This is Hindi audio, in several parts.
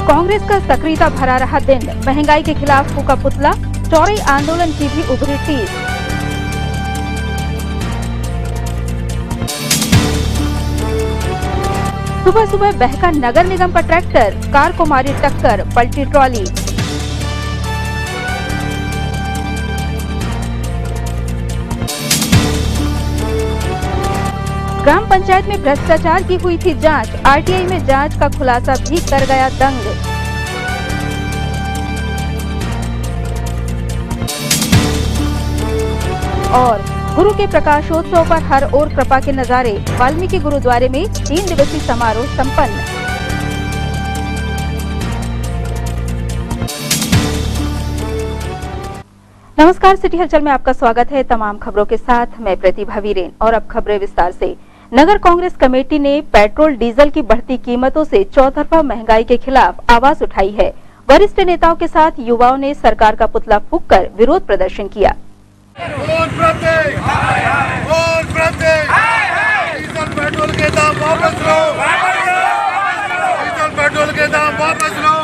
कांग्रेस का सक्रियता भरा रहा दिन, महंगाई के खिलाफ फूका पुतला, चौड़े आंदोलन की भी उभरी टीस। सुबह सुबह बहका नगर निगम का ट्रैक्टर, कार को मारी टक्कर, पलटी ट्रॉली। ग्राम पंचायत में भ्रष्टाचार की हुई थी जांच, आरटीआई में जांच का खुलासा भी कर गया दंग। और गुरु के प्रकाशोत्सव पर हर ओर कृपा के नजारे, वाल्मीकि गुरुद्वारे में 3 दिवसीय समारोह संपन्न। नमस्कार, सिटी हलचल में आपका स्वागत है। तमाम खबरों के साथ मैं प्रतिभा वीरेन और अब खबरें विस्तार से। नगर कांग्रेस कमेटी ने पेट्रोल डीजल की बढ़ती कीमतों से चौतरफा महंगाई के खिलाफ आवाज उठाई है। वरिष्ठ नेताओं के साथ युवाओं ने सरकार का पुतला फूंककर विरोध प्रदर्शन किया। डीजल पेट्रोल के दाम वापस लो, डीजल पेट्रोल के दाम वापस लो।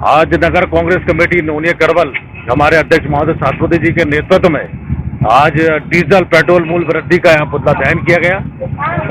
आज नगर कांग्रेस कमेटी नोनिया करवल हमारे अध्यक्ष महोदय सातपति जी के नेतृत्व में आज डीजल पेट्रोल मूल्य वृद्धि का यहाँ पुतला दहन किया गया।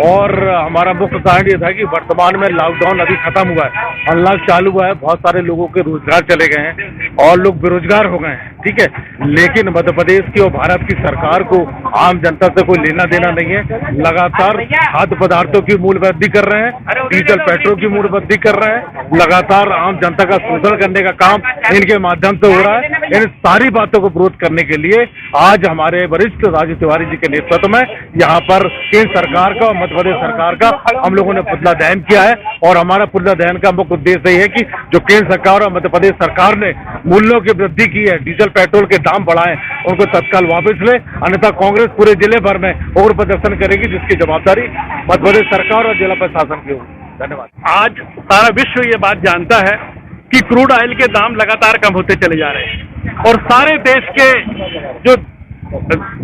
और हमारा मुख्य कारण ये था कि वर्तमान में लॉकडाउन अभी खत्म हुआ है, अनलॉक चालू हुआ है, बहुत सारे लोगों के रोजगार चले गए हैं और लोग बेरोजगार हो गए हैं, ठीक है। लेकिन मध्य प्रदेश की और भारत की सरकार को आम जनता से कोई लेना देना नहीं है। लगातार खाद्य पदार्थों की मूल्य वृद्धि कर रहे हैं, डीजल पेट्रोल की मूल्य वृद्धि कर रहे हैं, लगातार आम जनता का शोषण करने का काम इनके माध्यम से हो रहा है। इन सारी बातों को विरोध करने के लिए आज हमारे वरिष्ठ राजू तिवारी जी के नेतृत्व में यहाँ पर केंद्र सरकार का और मध्य प्रदेश सरकार का हम लोगों ने पुतला दहन किया है। और हमारा पुतला दहन का मुख्य उद्देश्य यही है कि जो केंद्र सरकार और मध्य प्रदेश सरकार ने मूल्यों की वृद्धि की है, डीजल पेट्रोल के दाम बढ़ाए, उनको तत्काल वापस ले, अन्यथा कांग्रेस पूरे जिले भर में और प्रदर्शन करेगी, जिसकी जवाबदारी मध्य प्रदेश सरकार और जिला प्रशासन की होगी। धन्यवाद। आज सारा विश्व ये बात जानता है कि क्रूड ऑयल के दाम लगातार कम होते चले जा रहे हैं और सारे देश के जो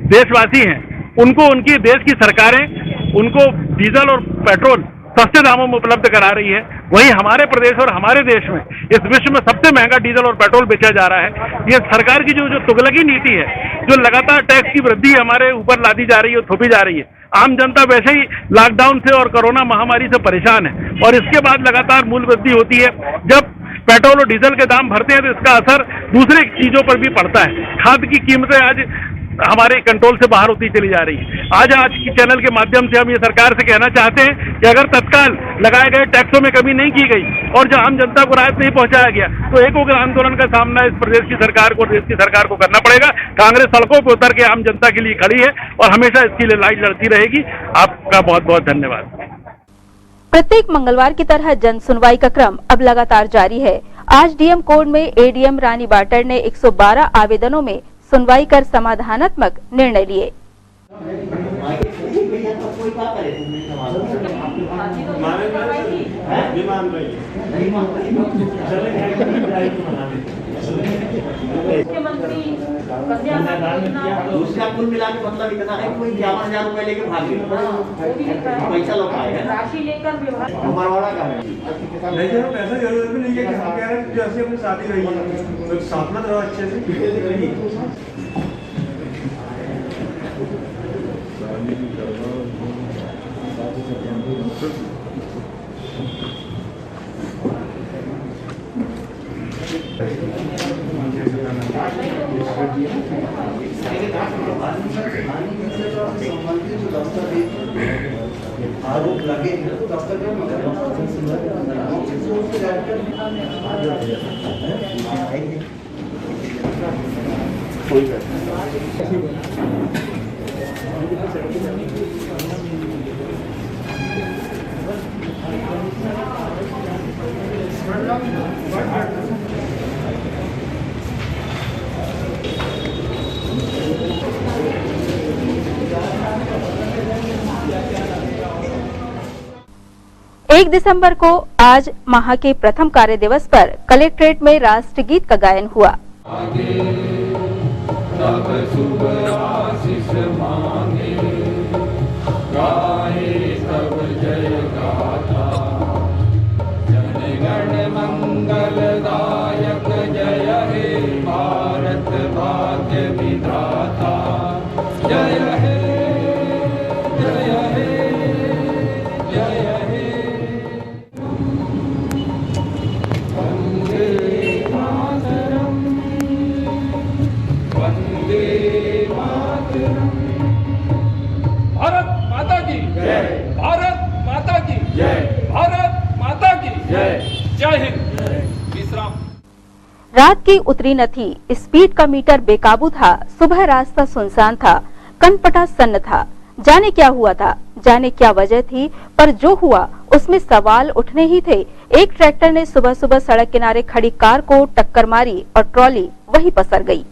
देशवासी हैं उनको उनकी देश की सरकारें उनको डीजल और पेट्रोल सस्ते दामों में उपलब्ध करा रही है। वहीं हमारे प्रदेश और हमारे देश में इस विश्व में सबसे महंगा डीजल और पेट्रोल बेचा जा रहा है। ये सरकार की जो तुगलकी नीति है, जो लगातार टैक्स की वृद्धि हमारे ऊपर लादी जा रही है, थोपी जा रही है। आम जनता वैसे ही लॉकडाउन से और कोरोना महामारी से परेशान है और इसके बाद लगातार मूल्य वृद्धि होती है। जब पेट्रोल और डीजल के दाम बढ़ते हैं तो इसका असर दूसरे चीजों पर भी पड़ता है। खाद्य की कीमतें आज हमारे कंट्रोल से बाहर होती चली जा रही है। आज की चैनल के माध्यम से हम ये सरकार से कहना चाहते हैं कि अगर तत्काल लगाए गए टैक्सों में कमी नहीं की गई और जो आम जनता को राहत नहीं पहुंचाया गया तो एक उग्र आंदोलन का सामना इस प्रदेश की सरकार को, देश की सरकार को करना पड़ेगा। कांग्रेस सड़कों पर उतर के आम जनता के लिए खड़ी है और हमेशा इसकी लड़ाई लड़ती रहेगी। आपका बहुत बहुत धन्यवाद। प्रत्येक मंगलवार की तरह जन सुनवाई का क्रम अब लगातार जारी है। आज डीएम कोर्ट में एडीएम रानी बाटर ने 112 आवेदनों में सुनवाई कर समाधानात्मक निर्णय लिए। दूसरा कुल मिला के मतलब इतना है कोई 51,000 रुपए लेके भाग गया, पैसा लौटाएगा, राशि लेकर मरवाड़ा का है नहीं जरूर पैसा जरूर भी नहीं है कि हम कह रहे हैं जैसे अपनी शादी रही है तो साथ में रहो अच्छे से। आरोप लगे तो दफ्तर 1 दिसंबर को आज माह के प्रथम कार्य दिवस पर कलेक्ट्रेट में राष्ट्रगीत का गायन हुआ। भारत माता की जय, भारत माता की जय, भारत माता की जय, जय हिंद। विश्राम। रात की उतरी न थी, स्पीड का मीटर बेकाबू था, सुबह रास्ता सुनसान था, कनपटा सन्न था। जाने क्या हुआ था, जाने क्या वजह थी, पर जो हुआ उसमें सवाल उठने ही थे। एक ट्रैक्टर ने सुबह सुबह सड़क किनारे खड़ी कार को टक्कर मारी और ट्रॉली वहीं पसर गई।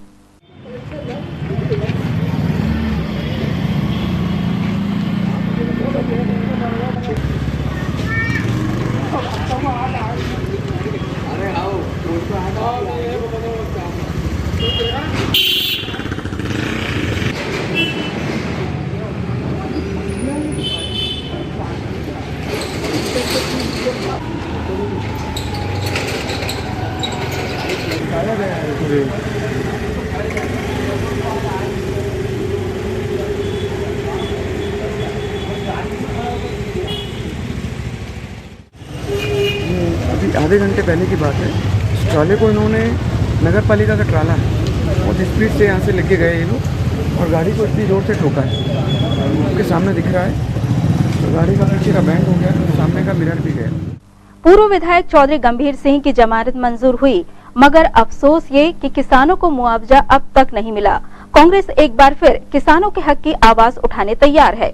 अभी आधे घंटे पहले की बात है। इस ट्राले को इन्होंने नगर पालिका का ट्राला है, बहुत स्पीड से यहाँ से लेके गए ये लोग और गाड़ी को इतनी ज़ोर से ठोका है। उनके सामने दिख रहा है तो गाड़ी का पीछे का बैंड हो गया, सामने का मिरर भी गया। पूर्व विधायक चौधरी गंभीर सिंह की जमानत मंजूर हुई, मगर अफसोस ये कि किसानों को मुआवजा अब तक नहीं मिला। कांग्रेस एक बार फिर किसानों के हक की आवाज उठाने तैयार है।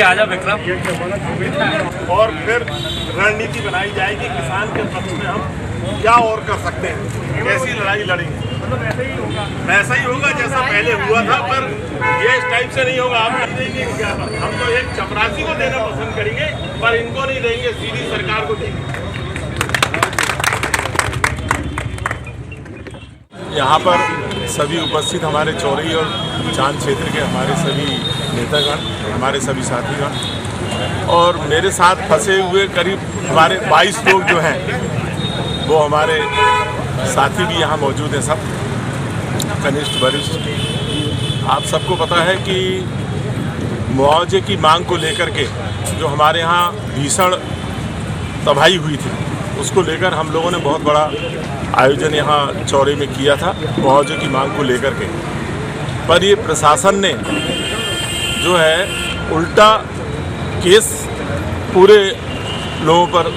आजा विक्रम। और फिर रणनीति बनाई जाएगी किसान के पक्ष में हम क्या और कर सकते हैं, कैसी लड़ाई लड़ेंगे। वैसा ही होगा जैसा पहले हुआ था, पर ये इस टाइप से नहीं होगा। आप नहीं देंगे क्या? हम तो एक चपरासी को देना पसंद करेंगे, पर इनको नहीं देंगे, सीधी सरकार को देंगे। यहाँ पर सभी उपस्थित हमारे चौरी और चांद क्षेत्र के हमारे सभी नेतागण, हमारे सभी साथीगण और मेरे साथ फंसे हुए करीब हमारे 22 लोग जो हैं वो हमारे साथी भी यहाँ मौजूद हैं, सब कनिष्ठ वरिष्ठ। आप सबको पता है कि मुआवजे की मांग को लेकर के जो हमारे यहाँ भीषण तबाही हुई थी, उसको लेकर हम लोगों ने बहुत बड़ा आयोजन यहाँ चौरी में किया था मुआवजे की मांग को लेकर के। पर ये प्रशासन ने जो है उल्टा केस पूरे लोगों पर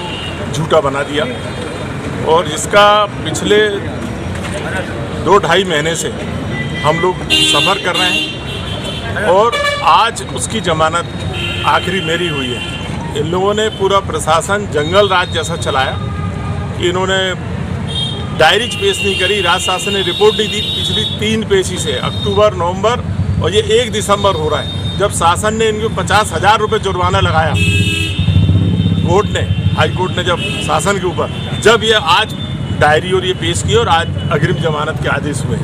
झूठा बना दिया और इसका पिछले 2-2.5 महीने से हम लोग सफ़र कर रहे हैं और आज उसकी जमानत आखिरी मेरी हुई है। इन लोगों ने पूरा प्रशासन जंगल राज जैसा चलाया कि इन्होंने डायरीज पेश नहीं करी, राज्य शासन ने रिपोर्ट नहीं दी पिछली 3 पेशी से, अक्टूबर, नवंबर और ये 1 दिसंबर हो रहा है जब शासन ने इनको 50,000 रुपये जुर्माना लगाया। कोर्ट ने, हाई कोर्ट ने जब शासन के ऊपर, जब ये आज डायरी और ये पेश की और आज अग्रिम जमानत के आदेश हुए।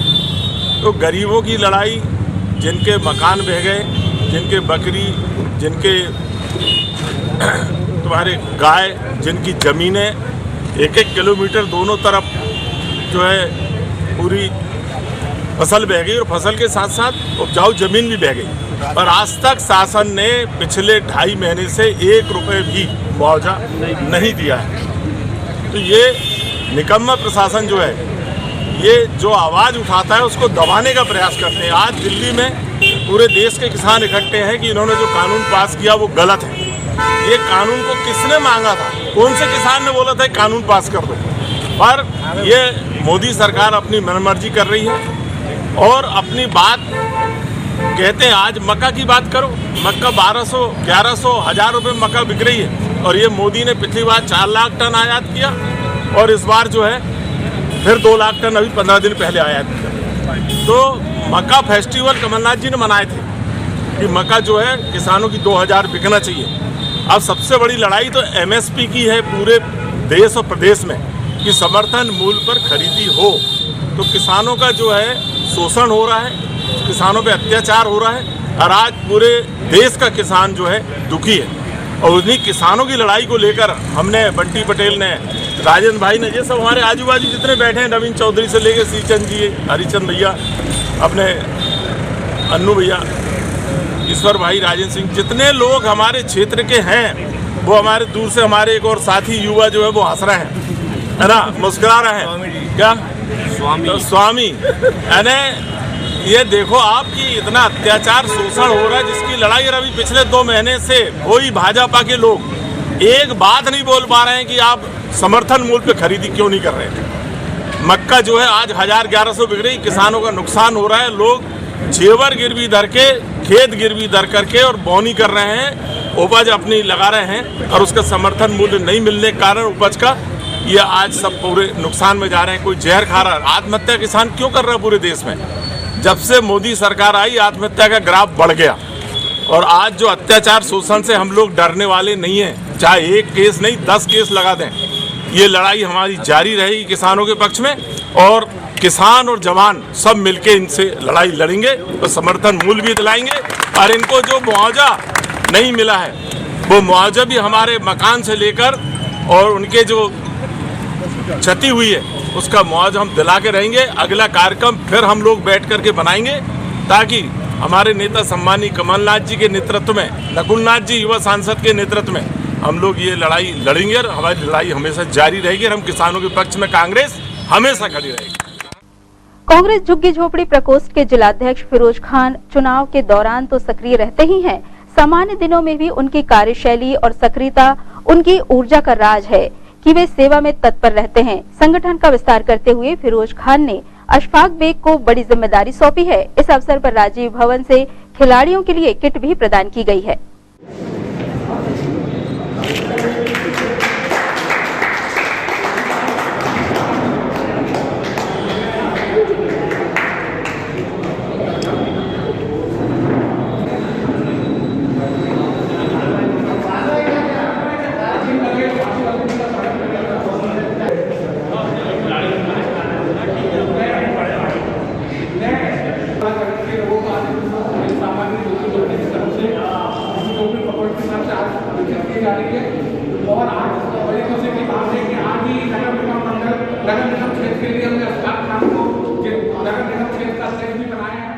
तो गरीबों की लड़ाई, जिनके मकान बह गए, जिनके बकरी, जिनके तुम्हारे गाय, जिनकी ज़मीनें 1-1 किलोमीटर दोनों तरफ जो है पूरी फसल बह गई और फसल के साथ साथ उपजाऊ ज़मीन भी बह गई। पर आज तक शासन ने पिछले 2.5 महीने से 1 रुपये भी मुआवजा नहीं दिया है। तो ये निकम्मा प्रशासन जो है, ये जो आवाज़ उठाता है उसको दबाने का प्रयास करते हैं। आज दिल्ली में पूरे देश के किसान इकट्ठे हैं कि इन्होंने जो कानून पास किया वो गलत है। ये कानून को किसने मांगा था? कौन से किसान ने बोला था कानून पास कर दो? पर ये मोदी सरकार अपनी मनमर्जी कर रही है और अपनी बात कहते हैं। आज मक्का की बात करो, मक्का 1200, 1100, 1000 रुपये मक्का बिक रही है और ये मोदी ने पिछली बार 4 लाख टन आयात किया और इस बार जो है फिर 2 लाख टन अभी 15 दिन पहले आयात किया। तो मक्का फेस्टिवल कमलनाथ जी ने मनाए थे कि मक्का जो है किसानों की 2000 बिकना चाहिए। अब सबसे बड़ी लड़ाई तो MSP की है पूरे देश और प्रदेश में कि समर्थन मूल्य पर खरीदी हो। तो किसानों का जो है शोषण हो रहा है, किसानों पे अत्याचार हो रहा है और आज पूरे देश का किसान जो है दुखी है। और उन्हीं किसानों की लड़ाई को लेकर हमने, बंटी पटेल ने, राजेंद्र भाई ने, ये सब हमारे आजू बाजू जितने बैठे हैं, नवीन चौधरी से लेकर श्रीचंद जी, हरिचंद भैया, अपने अन्नू भैया, ईश्वर भाई, राजेंद्र सिंह, जितने लोग हमारे क्षेत्र के हैं वो हमारे दूर से हमारे एक और साथी युवा जो है वो हंस रहे हैं, है ना, मुस्कुरा रहे हैं। क्या स्वामी यानी ये देखो आप कि इतना अत्याचार शोषण हो रहा है जिसकी लड़ाई अभी पिछले 2 महीने से वही भाजपा के लोग एक बात नहीं बोल पा रहे हैं कि आप समर्थन मूल्य पे खरीदी क्यों नहीं कर रहे हैं। मक्का जो है आज 1000-1100 बिक रही, किसानों का नुकसान हो रहा है, लोग जेवर गिरवी धर के, खेत गिरवी धर करके और बोनी कर रहे हैं, उपज अपनी लगा रहे हैं और उसका समर्थन मूल्य नहीं मिलने के कारण उपज का ये आज सब पूरे नुकसान में जा रहे हैं। कोई जहर खा रहा है। आत्महत्या किसान क्यों कर रहा है पूरे देश में? जब से मोदी सरकार आई आत्महत्या का ग्राफ बढ़ गया और आज जो अत्याचार शोषण से हम लोग डरने वाले नहीं हैं। चाहे 1 केस नहीं 10 केस लगा दें, ये लड़ाई हमारी जारी रहेगी किसानों के पक्ष में और किसान और जवान सब मिलके इनसे लड़ाई लड़ेंगे और समर्थन मूल्य भी दिलाएंगे। और इनको जो मुआवजा नहीं मिला है वो मुआवजा भी हमारे मकान से लेकर और उनके जो क्षति हुई है उसका मुआवजा हम दिला के रहेंगे। अगला कार्यक्रम फिर हम लोग बैठ करके बनाएंगे ताकि हमारे नेता सम्मानी कमलनाथ जी के नेतृत्व में, नकुलनाथ जी युवा सांसद के नेतृत्व में हम लोग ये लड़ाई लड़ेंगे और हमारी लड़ाई हमेशा जारी रहेगी और हम किसानों के पक्ष में कांग्रेस हमेशा खड़ी रहेगी। कांग्रेस झुग्गी झोपड़ी प्रकोष्ठ के जिलाध्यक्ष फिरोज खान चुनाव के दौरान तो सक्रिय रहते ही हैं, सामान्य दिनों में भी उनकी कार्यशैली और सक्रियता उनकी ऊर्जा का राज है कि वे सेवा में तत्पर रहते हैं। संगठन का विस्तार करते हुए फिरोज खान ने अशफाक बेग को बड़ी जिम्मेदारी सौंपी है। इस अवसर पर राजीव भवन से खिलाड़ियों के लिए किट भी प्रदान की गई है। और आज बड़ी खुशी की बात है कि आज ही नगर निगम मंडल नगर निगम क्षेत्र के लिए हमने अशफाक खान को नगर निगम क्षेत्र का अध्यक्ष भी बनाया है।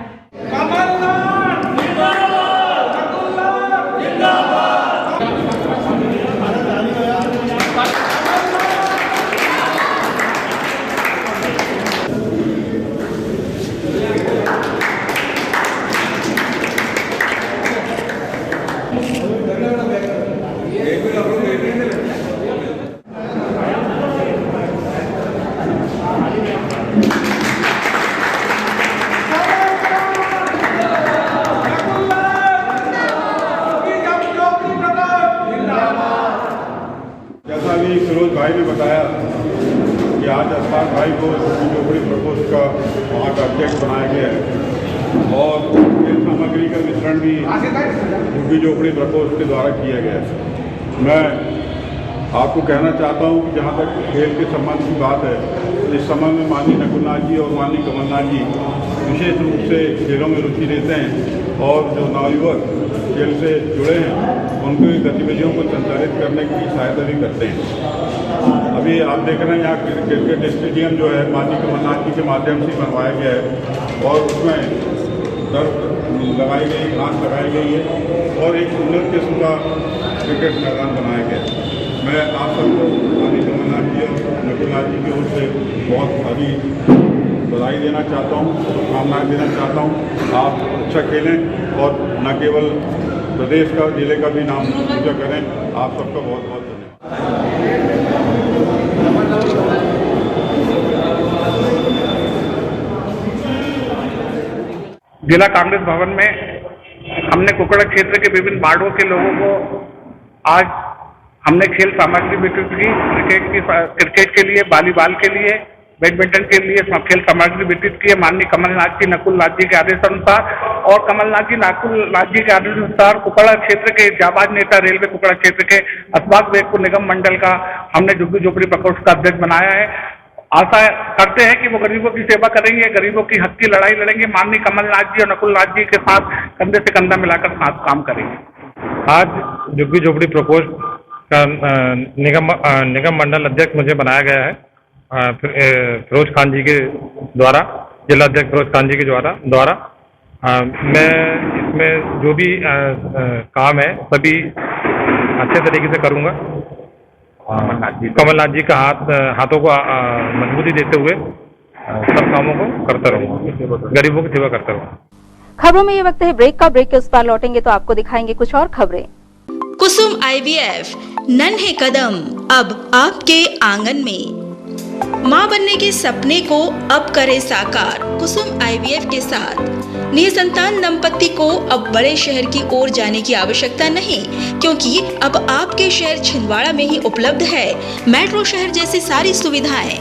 कमलनाथ जिंदाबाद, नकुलनाथ जिंदाबाद। जैसा अभी फिरोज भाई ने बताया कि आज अशफाक भाई को झुग्गी झोपड़ी प्रकोष्ठ का वहाँ का अध्यक्ष बनाया गया है और खेल सामग्री का वितरण भी झुग्गी झोपड़ी प्रकोष्ठ के द्वारा किया गया है। मैं आपको कहना चाहता हूँ कि जहाँ तक खेल के संबंध की बात है, इस समय में माननीय नकुलनाथ जी और माननीय कमलनाथ जी विशेष रूप से खेलों में रुचि लेते हैं और जो नवयुवक खेल से जुड़े हैं उनकी गतिविधियों को संचालित करने की सहायता भी करते हैं। अभी आप देख रहे हैं यहाँ क्रिकेट स्टेडियम जो है माननीय कमलनाथ जी के माध्यम से बनवाया गया है और उसमें टर्फ लगाई गई, घास लगाई गई है और एक उन्नत किस्म का क्रिकेट मैदान बनाया गया है। मैं आप सबको माननीय कमलनाथ जी और नकुलनाथ जी की ओर से बहुत सारी बधाई देना चाहता हूँ, शुभकामनाएं देना चाहता हूँ। आप अच्छा खेलें और न केवल प्रदेश का, जिले का भी नाम ऊंचा करें। आप सबका बहुत बहुत धन्यवाद। जिला कांग्रेस भवन में हमने कुकड़ा क्षेत्र के विभिन्न वार्डों के लोगों को आज हमने खेल सामग्री वितरित की। क्रिकेट के लिए, वॉलीबॉल के लिए, बैडमिंटन के लिए खेल सामग्री वितरित की है। माननीय कमलनाथ जी, नकुल नाथ जी के आदेश अनुसार, और कमलनाथ जी, नकुल नाथ जी के आदेश अनुसार कुकड़ा क्षेत्र के जाबाज नेता, रेलवे कुकड़ा क्षेत्र के अशफाक बेगपुर निगम मंडल का हमने झुग्गी झोपड़ी प्रकोष्ठ का अध्यक्ष बनाया है। आशा करते हैं कि वो गरीबों की सेवा करेंगे, गरीबों की हक की लड़ाई लड़ेंगे। माननीय कमलनाथ जी और नकुल नाथ जी के साथ कंधे से कंधा मिलाकर साथ काम करेंगे। आज झुग्गी झोपड़ी प्रकोष्ठ का निगम मंडल अध्यक्ष मुझे बनाया गया है फिरोज खान जी के द्वारा, जिला अध्यक्ष फिरोज खान जी के द्वारा। मैं इसमें जो भी काम है सभी अच्छे तरीके से करूँगा। कमलनाथ जी का हाथों को मजबूती देते हुए सब कामों को करता रहूँगा, गरीबों की सेवा करता रहूँगा। खबरों में ये वक्त है ब्रेक का। ब्रेक के उस पार लौटेंगे तो आपको दिखाएंगे कुछ और खबरें। कुसुम IVF, नन्हे कदम अब आपके आंगन में। मां बनने के सपने को अब करे साकार कुसुम IVF के साथ। निसंतान दंपति को अब बड़े शहर की ओर जाने की आवश्यकता नहीं, क्योंकि अब आपके शहर छिंदवाड़ा में ही उपलब्ध है मेट्रो शहर जैसी सारी सुविधाएं।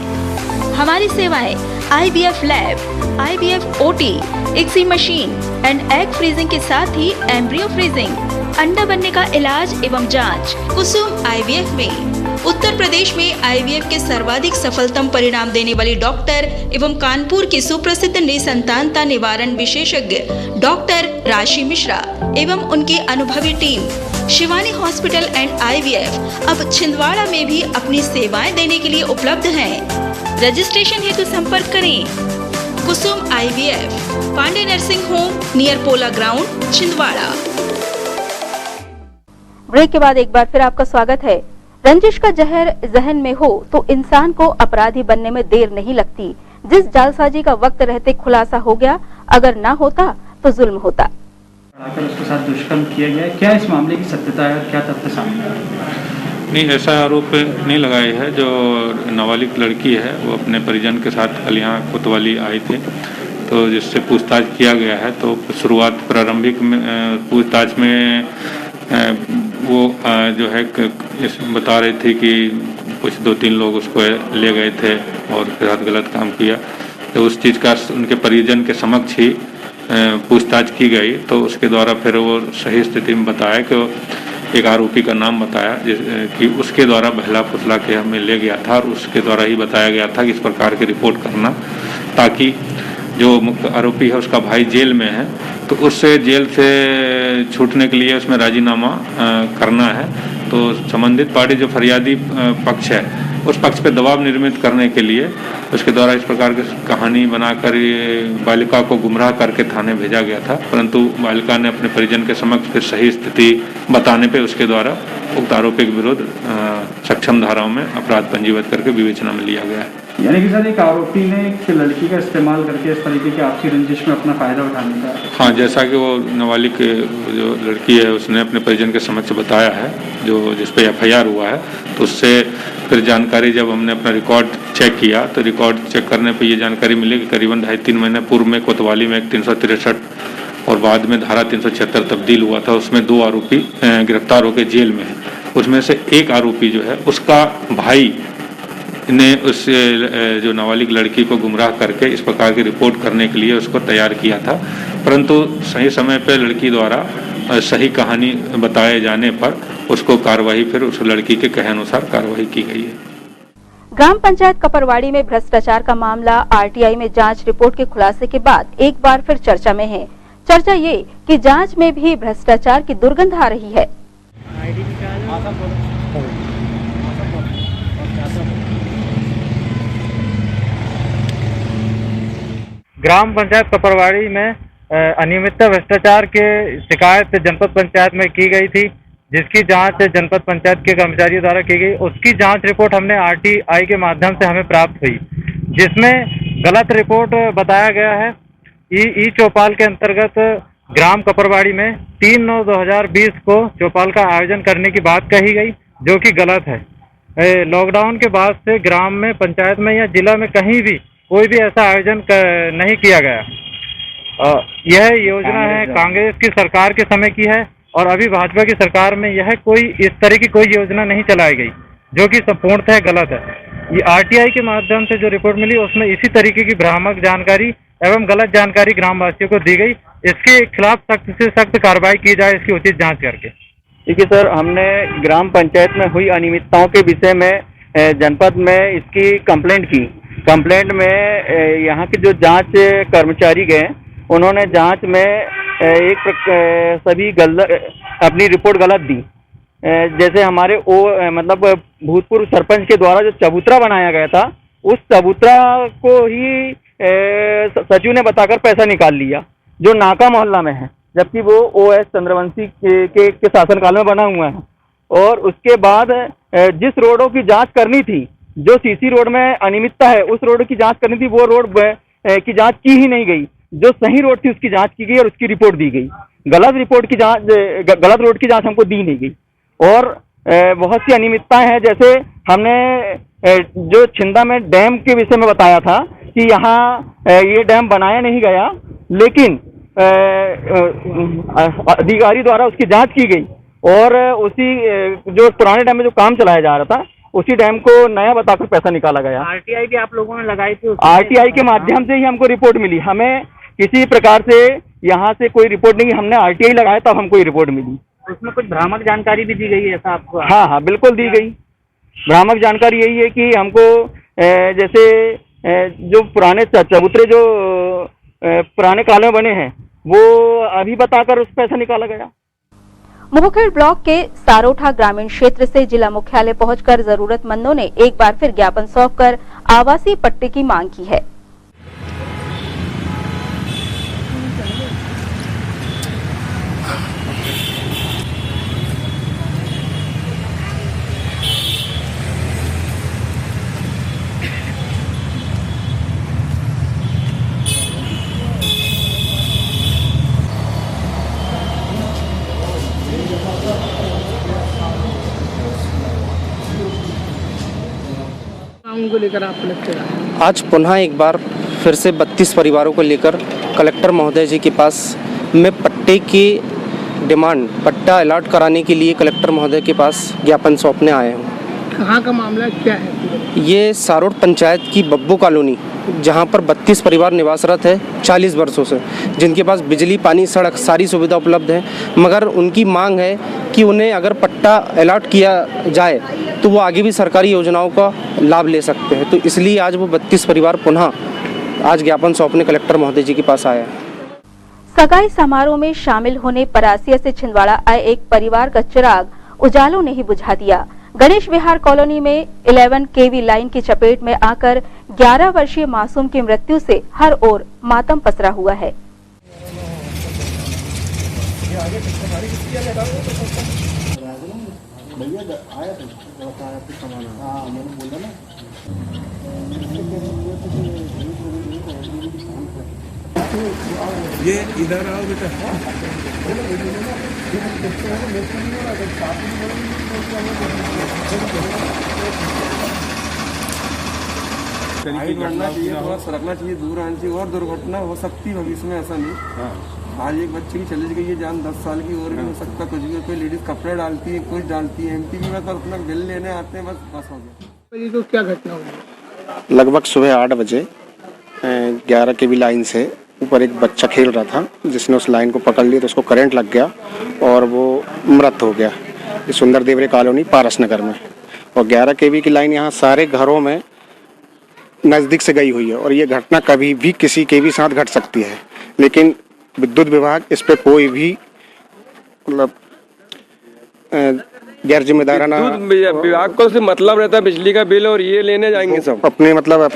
हमारी सेवाएं IVF lab, IVF OT, ICSI machine and egg freezing के साथ ही एम्ब्रियो फ्रीजिंग, अंडा बनने का इलाज एवं जांच। कुसुम IVF में उत्तर प्रदेश में IVF के सर्वाधिक सफलतम परिणाम देने वाली डॉक्टर एवं कानपुर की सुप्रसिद्ध निसंतानता निवारण विशेषज्ञ डॉक्टर राशि मिश्रा एवं उनकी अनुभवी team Shivani hospital and IVF अब छिंदवाड़ा में भी अपनी सेवाएं देने के लिए उपलब्ध हैं। रजिस्ट्रेशन हेतु संपर्क करें Kusum IVF, Pandey nursing home, near Pola ground, Chhindwara. Break के बाद एक बार फिर आपका स्वागत है। रंजिश का जहर जहन में हो तो इंसान को अपराधी बनने में देर नहीं लगती। जिस जालसाजी का वक्त रहते खुलासा हो गया, अगर ना होता तो जुल्म होता। आकर उसके साथ दुष्कर्म किया गया, क्या इस मामले की सत्यता है, क्या तथ्य सामने आया? नहीं, ऐसा आरोप नहीं लगाया है। जो नाबालिग लड़की है वो अपने परिजन के साथ कल यहाँ कोतवाली आई थे, तो जिससे पूछताछ किया गया है। तो शुरुआत प्रारंभिक पूछताछ में वो जो है बता रही थी कि कुछ 2-3 लोग उसको ले गए थे और उसके साथ गलत काम किया। तो उस चीज़ का उनके परिजन के समक्ष ही पूछताछ की गई। तो उसके द्वारा फिर वो सही स्थिति में बताया कि एक आरोपी का नाम बताया कि उसके द्वारा बहला फुसला के हमें ले गया था, और उसके द्वारा ही बताया गया था कि इस प्रकार की रिपोर्ट करना, ताकि जो मुख्य आरोपी है उसका भाई जेल में है, तो उससे जेल से छूटने के लिए उसमें राजीनामा करना है। तो संबंधित पार्टी जो फरियादी पक्ष है उस पक्ष पे दबाव निर्मित करने के लिए उसके द्वारा इस प्रकार की कहानी बनाकर बालिका को गुमराह करके थाने भेजा गया था, परंतु बालिका ने अपने परिजन के समक्ष फिर सही स्थिति बताने पे उसके द्वारा उक्त आरोपी के विरुद्ध सक्षम धाराओं में अपराध पंजीबद्ध करके विवेचना में लिया गया है। यानी कि सर एक आरोपी ने एक लड़की का इस्तेमाल करके इस तरीके के आपसी रंजिश में अपना फायदा उठाने का। हाँ, जैसा कि वो नाबालिग जो लड़की है उसने अपने परिजन के समक्ष बताया है, जो जिस पे FIR हुआ है, तो उससे फिर जानकारी जब हमने अपना रिकॉर्ड चेक किया तो रिकॉर्ड चेक करने पे ये जानकारी मिली कि करीबन 2.5-3 महीने पूर्व में कोतवाली में एक 363 और बाद में धारा 376 तब्दील हुआ था। उसमें 2 आरोपी गिरफ्तार होकर जेल में है। उसमें से एक आरोपी जो है उसका भाई ने उस जो नाबालिग लड़की को गुमराह करके इस प्रकार की रिपोर्ट करने के लिए उसको तैयार किया था, परंतु सही समय पर लड़की द्वारा सही कहानी बताए जाने पर उसको कार्रवाई फिर उस लड़की के कहे अनुसार कार्रवाई की गई है। ग्राम पंचायत कपरवाड़ी में भ्रष्टाचार का मामला RTI में जांच रिपोर्ट के खुलासे के बाद एक बार फिर चर्चा में है। चर्चा ये कि जांच में भी भ्रष्टाचार की दुर्गंध आ रही है। ग्राम पंचायत कपरवाड़ी में अनियमितता भ्रष्टाचार के शिकायत जनपद पंचायत में की गई थी, जिसकी जांच जनपद पंचायत के कर्मचारियों द्वारा की गई। उसकी जांच रिपोर्ट हमने RTI के माध्यम से हमें प्राप्त हुई, जिसमें गलत रिपोर्ट बताया गया है। ई चौपाल के अंतर्गत ग्राम कपरवाड़ी में 3/9/2020 को चौपाल का आयोजन करने की बात कही गई, जो कि गलत है। लॉकडाउन के बाद से ग्राम में, पंचायत में या जिला में कहीं भी कोई भी ऐसा आयोजन नहीं किया गया। यह योजना है कांग्रेस की सरकार के समय की है और अभी भाजपा की सरकार में यह कोई इस तरह की कोई योजना नहीं चलाई गई, जो कि संपूर्णतः गलत है। ये आरटीआई के माध्यम से जो रिपोर्ट मिली उसमें इसी तरीके की भ्रामक जानकारी एवं गलत जानकारी ग्रामवासियों को दी गई। इसके खिलाफ सख्त से सख्त कार्रवाई की जाए, इसकी उचित जांच करके। देखिए सर, हमने ग्राम पंचायत में हुई अनियमितताओं के विषय में जनपद में इसकी कंप्लेंट की। कंप्लेंट में यहाँ के जो जांच कर्मचारी गए, उन्होंने जांच में सभी अपनी रिपोर्ट गलत दी। जैसे हमारे मतलब भूतपूर्व सरपंच के द्वारा जो चबूतरा बनाया गया था, उस चबूतरा को ही सचिव ने बताकर पैसा निकाल लिया, जो नाका मोहल्ला में है, जबकि वो OS चंद्रवंशी के शासनकाल में बना हुआ है। और उसके बाद जिस रोडों की जांच करनी थी, जो सीसी रोड में अनियमितता है, उस रोड की जांच करनी थी, वो रोड की जांच की ही नहीं गई। जो सही रोड थी उसकी जांच की गई और उसकी रिपोर्ट दी गई। गलत रोड की जांच हमको दी नहीं गई। और बहुत सी अनियमितताएं हैं, जैसे हमने जो छिंदा में डैम के विषय में बताया था कि यहाँ ये डैम बनाया नहीं गया, लेकिन अधिकारी द्वारा उसकी जांच की गई और उसी जो पुराने डैम में जो काम चलाया जा रहा था, उसी डैम को नया बताकर पैसा निकाला गया। आरटीआई भी आप लोगों ने लगाई थी? आरटीआई के माध्यम से ही हमको रिपोर्ट मिली। हमें किसी प्रकार से यहाँ से कोई रिपोर्ट नहीं, हमने आरटीआई लगाया तब हमको ये रिपोर्ट मिली। उसमें कुछ भ्रामक जानकारी भी दी गई है ऐसा आपको? हाँ, बिल्कुल दी गई। भ्रामक जानकारी यही है कि हमको जैसे जो पुराने चबूतरे जो पुराने काल में बने हैं, वो अभी बताकर उस पैसा निकाला गया। मुखेड़ ब्लॉक के सारोठा ग्रामीण क्षेत्र से जिला मुख्यालय पहुंचकर जरूरतमंदों ने एक बार फिर ज्ञापन सौंपकर आवासीय पट्टे की मांग की है। को लेकर आप कलेक्टर आए? आज पुनः एक बार फिर से 32 परिवारों को लेकर कलेक्टर महोदय जी के पास में पट्टे की डिमांड, पट्टा अलॉट कराने के लिए कलेक्टर महोदय के पास ज्ञापन सौंपने आए हूँ। कहाँ का मामला क्या है? ये सारोट पंचायत की बब्बू कॉलोनी, जहाँ पर 32 परिवार निवासरत है 40 वर्षों से, जिनके पास बिजली, पानी, सड़क सारी सुविधा उपलब्ध है, मगर उनकी मांग है कि उन्हें अगर पट्टा अलॉट किया जाए तो वो आगे भी सरकारी योजनाओं का लाभ ले सकते हैं। तो इसलिए आज वो 32 परिवार पुनः आज ज्ञापन सौंपने कलेक्टर महोदय जी के पास आया है। सगाई समारोह में शामिल होने परासिया से छिंदवाड़ा आए एक परिवार का चिराग उजालों ने ही बुझा दिया। गणेश विहार कॉलोनी में 11 kV लाइन की चपेट में आकर 11 वर्षीय मासूम की मृत्यु से हर ओर मातम पसरा हुआ है। ये इधर आओ बेटा। बढ़ना चाहिए, थोड़ा सरकना चाहिए, दूर आना चाहिए, और दुर्घटना हो सकती है भविष्य में, ऐसा नहीं। आज एक बच्ची की चली गई है जान, 10 साल की, और भी हो सकता कुछ भी। कोई लेडीज कपड़े डालती है, कुछ डालती है। एमपी में तो अपना बिल लेने आते हैं, बस हो गया। ये तो क्या घटना हुई? लगभग सुबह 8 बजे 11 kV लाइन से ऊपर एक बच्चा खेल रहा था, जिसने उस लाइन को पकड़ लिया तो उसको करंट लग गया और वो मृत हो गया। ये सुंदर देवरे कॉलोनी पारस नगर में। और 11 kV की लाइन यहाँ सारे घरों में नज़दीक से गई हुई है और ये घटना कभी भी किसी के भी साथ घट सकती है, लेकिन विद्युत विभाग इस पे कोई भी मतलब गैर जिम्मेदाराना, विभाग को सिर्फ मतलब रहता है बिजली का बिल और ये लेने जाएंगे सब अपने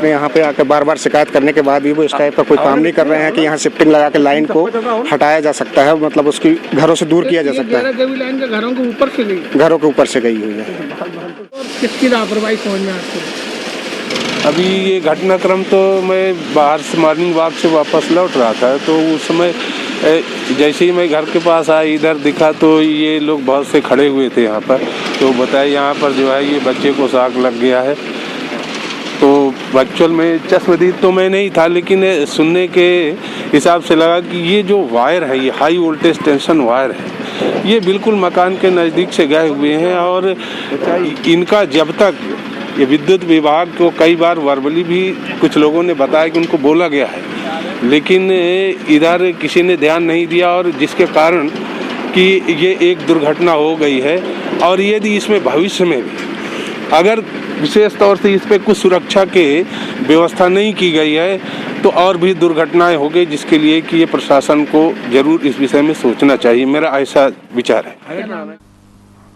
यहाँ पे आकर बार बार शिकायत करने के बाद भी वो इस टाइप का कोई काम नहीं कर रहे हैं कि यहाँ शिफ्टिंग लगा के लाइन को हटाया जा सकता है, मतलब उसकी घरों से दूर किया जा सकता है। 11 kV लाइन का घरों के ऊपर से गई? घरों के ऊपर से गई हुई है। किसकी लापरवाही समझ में आती है? अभी ये घटनाक्रम तो मैं बाहर से मॉर्निंग वॉक से वापस लौट रहा था, तो उस समय जैसे ही मैं घर के पास आया, इधर दिखा तो ये लोग बहुत से खड़े हुए थे यहाँ पर। तो बताए यहाँ पर जो है ये बच्चे को शॉक लग गया है। तो एक्चुअल में चश्मदीद तो मैं नहीं था, लेकिन सुनने के हिसाब से लगा कि ये जो वायर है, ये हाई वोल्टेज टेंशन वायर है, ये बिल्कुल मकान के नज़दीक से गए हुए हैं। और इनका जब तक ये विद्युत विभाग को कई बार वर्बली भी कुछ लोगों ने बताया कि उनको बोला गया है, लेकिन इधर किसी ने ध्यान नहीं दिया, और जिसके कारण कि ये एक दुर्घटना हो गई है। और यदि इसमें भविष्य में भी अगर विशेष तौर से इस पर कुछ सुरक्षा के व्यवस्था नहीं की गई है तो और भी दुर्घटनाएं हो गई, जिसके लिए कि ये प्रशासन को जरूर इस विषय में सोचना चाहिए। मेरा ऐसा विचार है।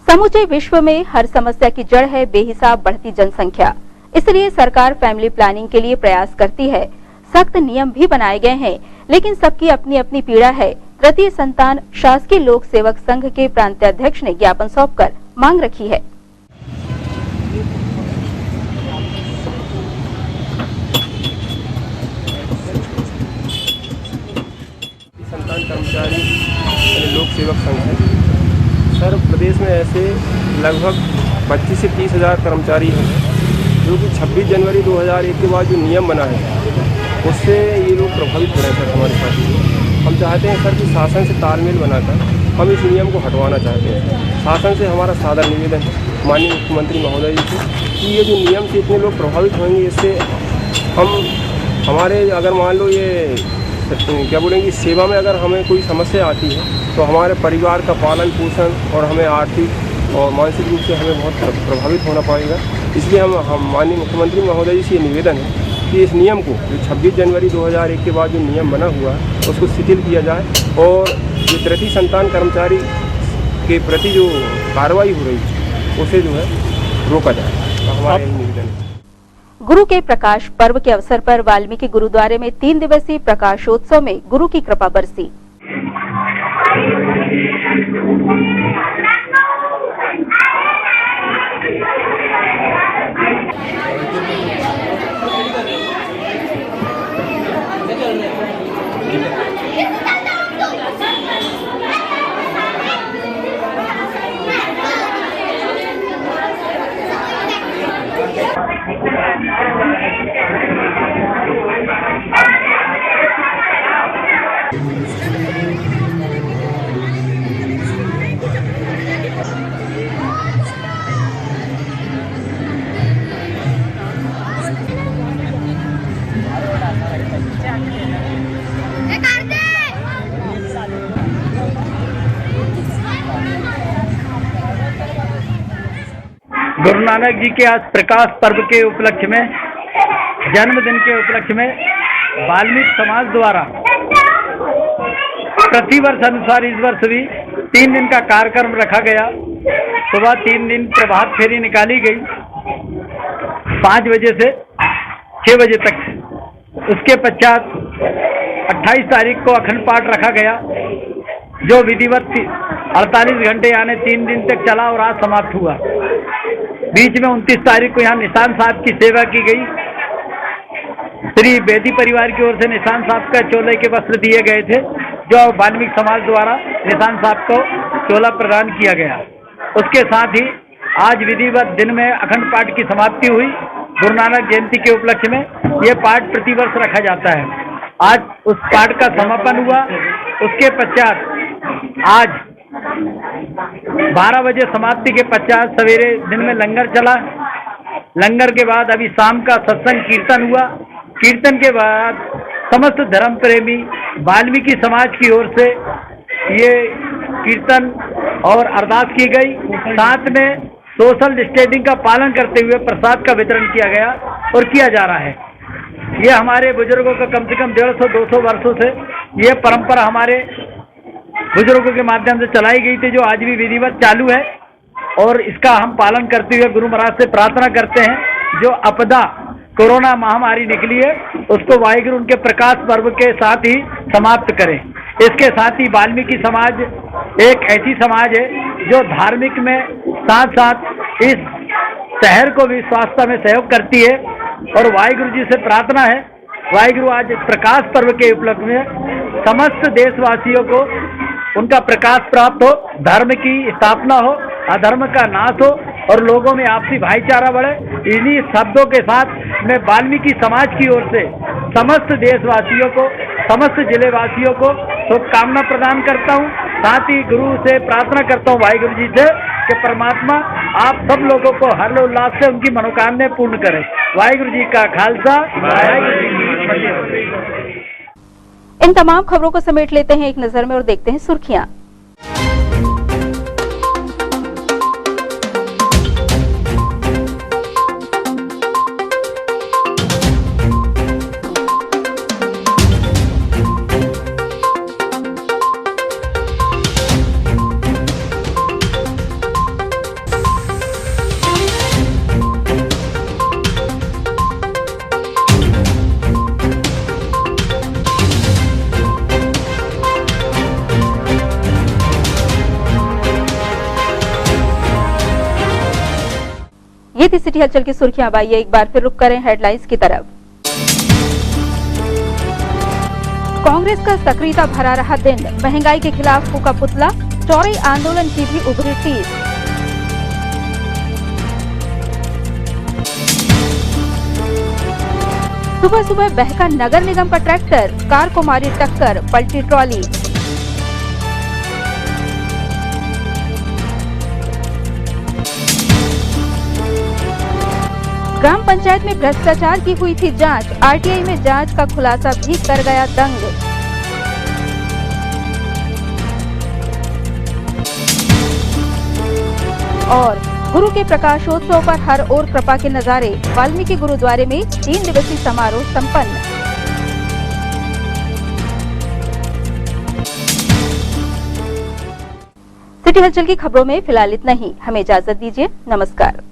समूचे विश्व में हर समस्या की जड़ है बेहिसाब बढ़ती जनसंख्या। इसलिए सरकार फैमिली प्लानिंग के लिए प्रयास करती है। सख्त नियम भी बनाए गए हैं, लेकिन सबकी अपनी अपनी पीड़ा है। तृतीय संतान शासकीय लोक सेवक संघ के प्रांताध्यक्ष ने ज्ञापन सौंपकर मांग रखी है। संतान कर्मचारी लोक सेवक संघ है। सर, प्रदेश में ऐसे लगभग 25 से 30 हज़ार कर्मचारी हैं, जो कि 26 जनवरी 2001 के बाद जो नियम बना है उससे ये लोग प्रभावित हो रहे हैं। सर, हमारे साथ हम चाहते हैं सर कि शासन से तालमेल बनाकर हम इस नियम को हटवाना चाहते हैं। शासन से हमारा सादर निवेदन है माननीय मुख्यमंत्री महोदय जी से कि ये जो नियम से इतने लोग प्रभावित होंगे, इससे हम हमारे अगर मान लो ये क्या बोलेंगे, सेवा में अगर हमें कोई समस्या आती है तो हमारे परिवार का पालन पोषण और हमें आर्थिक और मानसिक रूप से हमें बहुत प्रभावित होना पड़ेगा। इसलिए हम माननीय मुख्यमंत्री महोदय जी से ये निवेदन है कि इस नियम को जो 26 जनवरी 2001 के बाद जो नियम बना हुआ है उसको शिथिल किया जाए, और ये तृतीय संतान कर्मचारी के प्रति जो कार्रवाई हो रही है उसे जो है रोका जाए। तो हमारा यही निवेदन है। गुरु के प्रकाश पर्व के अवसर पर वाल्मीकि गुरुद्वारे में 3 दिवसीय प्रकाशोत्सव में गुरु की कृपा बरसी। गुरु नानक जी के आज प्रकाश पर्व के उपलक्ष्य में, जन्मदिन के उपलक्ष्य में वाल्मीकि समाज द्वारा प्रतिवर्ष अनुसार इस वर्ष भी 3 दिन का कार्यक्रम रखा गया। सुबह 3 दिन प्रभात फेरी निकाली गई 5 बजे से 6 बजे तक। उसके पश्चात 28 तारीख को अखंड पाठ रखा गया, जो विधिवत 48 घंटे यानी 3 दिन तक चला और आज समाप्त हुआ। बीच में 29 तारीख को यहाँ निशान साहब की सेवा की गई। श्री बेदी परिवार की ओर से निशान साहब का चोले के वस्त्र दिए गए थे, जो वाल्मीकि समाज द्वारा निशान साहब को चोला प्रदान किया गया। उसके साथ ही आज विधिवत दिन में अखंड पाठ की समाप्ति हुई। गुरु नानक जयंती के उपलक्ष्य में ये पाठ प्रतिवर्ष रखा जाता है। आज उस पाठ का समापन हुआ। उसके पश्चात आज 12 बजे समाप्ति के पश्चात सवेरे दिन में लंगर चला। लंगर के बाद अभी शाम का सत्संग कीर्तन हुआ। कीर्तन के बाद समस्त धर्म प्रेमी वाल्मीकि समाज की ओर से ये कीर्तन और अरदास की गई। साथ में सोशल डिस्टेंसिंग का पालन करते हुए प्रसाद का वितरण किया गया और किया जा रहा है। ये हमारे बुजुर्गों का कम से कम 150-200 वर्षों से ये परंपरा हमारे बुजुर्गों के माध्यम से चलाई गई थी, जो आज भी विधिवत चालू है। और इसका हम पालन करते हुए गुरु महाराज से प्रार्थना करते हैं, जो आपदा कोरोना महामारी निकली है उसको वाहिगुरु उनके प्रकाश पर्व के साथ ही समाप्त करें। इसके साथ ही वाल्मीकि समाज एक ऐसी समाज है जो धार्मिक में साथ साथ इस शहर को भी स्वास्थ्य में सहयोग करती है। और वाहिगुरु जी से प्रार्थना है, वाहिगुरु आज प्रकाश पर्व के उपलक्ष्य में समस्त देशवासियों को उनका प्रकाश प्राप्त हो, धर्म की स्थापना हो, अधर्म का नाश हो और लोगों में आपसी भाईचारा बढ़े। इन्हीं शब्दों के साथ मैं वाल्मीकि समाज की ओर से समस्त देशवासियों को, समस्त जिलेवासियों को शुभकामना प्रदान करता हूँ। साथ ही गुरु से प्रार्थना करता हूँ, वाहिगुरु जी से, कि परमात्मा आप सब लोगों को हर्ष उल्लास से उनकी मनोकामनाएं पूर्ण करें। वाहिगुरु जी का खालसा, वाहिगुरु जी की फतेह। इन तमाम खबरों को समेट लेते हैं एक नजर में और देखते हैं सुर्खियां। ये थी सिटी हलचल की सुर्खियां। अब आइए एक बार फिर रुक करें हेडलाइंस की तरफ। कांग्रेस का सक्रियता भरा रहा दिन, महंगाई के खिलाफ फूका पुतला, चौड़े आंदोलन की भी उभरी टीस। सुबह सुबह बहका नगर निगम का ट्रैक्टर, कार को मारी टक्कर, पलटी ट्रॉली। ग्राम पंचायत में भ्रष्टाचार की हुई थी जांच, आरटीआई में जांच का खुलासा भी कर गया दंग। और गुरु के प्रकाशोत्सव पर हर ओर कृपा के नजारे, वाल्मीकि गुरुद्वारे में 3 दिवसीय समारोह संपन्न। सिटी हलचल की खबरों में फिलहाल इतना ही। हमें इजाजत दीजिए। नमस्कार।